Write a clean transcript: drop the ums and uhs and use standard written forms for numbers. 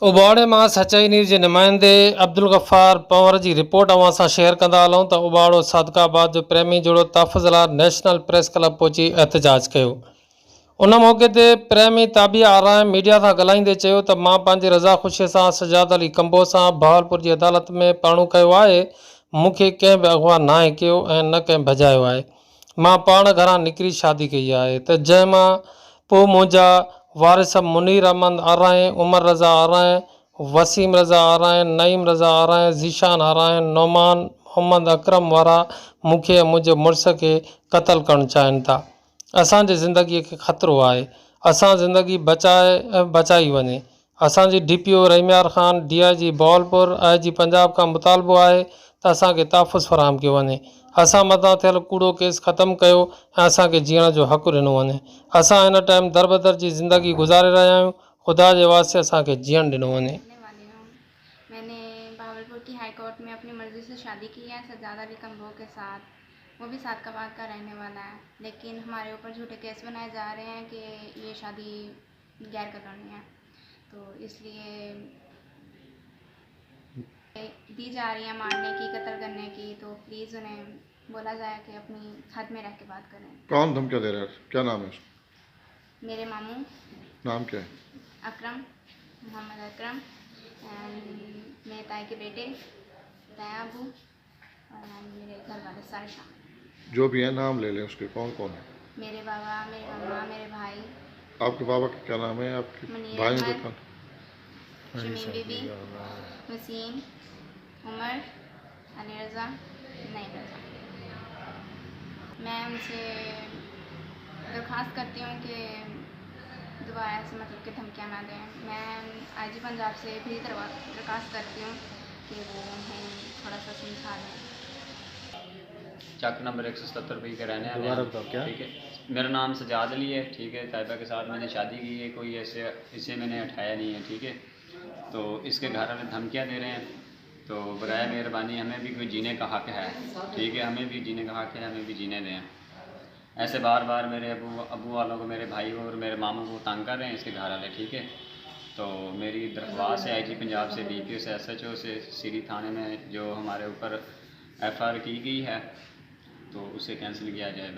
उबाड़े मां सचाई न्यूज़ जे नुमाइंदे अब्दुल गफ़ार पंवर जी रिपोर्ट अवां सां शेयर कंदा हलूं त उबाड़ो सादकाबाद जो प्रेमी जोड़ो तहफ़्फ़ुज़ लाइ नेशनल प्रेस क्लब पहुची एहतजाज कयो। उन मौक़े ते प्रेमी ताबिया आराम मीडिया सां ॻाल्हाईंदे चयो त मां पंहिंजी रज़ा ख़ुशीअ सां सजाद अली कंबो सां बहावलपुर जी अदालत में पाणू कयो आहे। मूंखे कंहिं बि अगवा नाहे कयो ऐं न कंहिं भॼायो आहे। मां पाण घरां निकिरी शादी कई आहे त जंहिंमां पोइ मुंहिंजा वारिस मुनीर अहमद आराइन, उमर रज़ा आराइन, वसीम रज़ा आराइन, नईम रज़ा आराइन, ज़ीशान आराइन, नौमान मोहम्मद अकरम वारा मूंखे ऐं मुंहिंजे मुड़ुस खे क़तल करणु चाहिनि था। असांजी ज़िंदगीअ खे ख़तरो आहे। असां ज़िंदगी बचाई वञे। असांजी DPO रहीमयार Khan DIG Bahawalpur IG Punjab खां मुतालबो आहे त असांखे तहफ़्फ़ुज़ फ़राहम कयो वञे। असां मथां थियल कूड़ो केस ख़तमु कयो ऐं असांखे जीअण जो हक़ु ॾिनो वञे। असां हिन टाइम दरबदर जी ज़िंदगी गुज़ारे रहिया आहियूं। ख़ुदा जे वास्ते असांखे जीअण ॾिनो वञे। मैंने बहावलपुर की हाई कोर्ट में अपनी मर्ज़ी से शादी की है सजाद अली कंबो के साथ। वो भी सादकाबाद का रहने वाला है, लेकिन हमारे ऊपर झूठे केस बनाए जा रहे हैं कि ये शादी गैर कानूनी है, तो इसलिए दी जा रही है मारने की, कत्ल करने की। तो प्लीज़ उन्हें बोला जाए कि अपनी हद में रह के बात करें। कौन धमकियाँ दे रहा है? क्या नाम है उसका? मेरे मामू। नाम क्या है? अकरम, मोहम्मद अकरम, मेरे ताई के बेटे ताया अबू और मेरे घर वाले सारिशा। जो भी है नाम ले लें उसके, कौन कौन है? मेरे बाबा, मेरे मम्मा, मेरे भाई। आपके बाबा का क्या नाम है? आपके भाई का कौन? शमीम बीबी, वसीम, उमर, अली रज़ा, नईम रज़ा। मैं उनसे दरख्वास्त करती हूँ कि दोबारा ऐसे मतलब कि धमकियाँ ना दें। मैं IG पंजाब से भी दरख्वास्त करती हूँ कि वो उन्हें थोड़ा सा समझा दें। चक नंबर 177 के रहने वाले हैं। क्या? ठीक है, मेरा नाम सजाद अली है। ठीक है, ताइबा के साथ मैंने शादी की है, कोई ऐसे इसे मैंने उठाया नहीं है। ठीक है, तो इसके घर वाले धमकियाँ दे रहे हैं, तो बराए मेहरबानी हमें भी कोई जीने का हक़ है। ठीक है, हमें भी जीने का हक़ है, हमें भी जीने दें। ऐसे बार बार मेरे अबू वालों को, मेरे भाई को और मेरे मामू को तंग कर रहे हैं इसके घर वाले। ठीक है, तो मेरी दरख्वास्त है IG पंजाब से, DPO से, SHO से, सीरी थाने में जो हमारे ऊपर FIR की गई है, तो उसे कैंसिल किया जाए।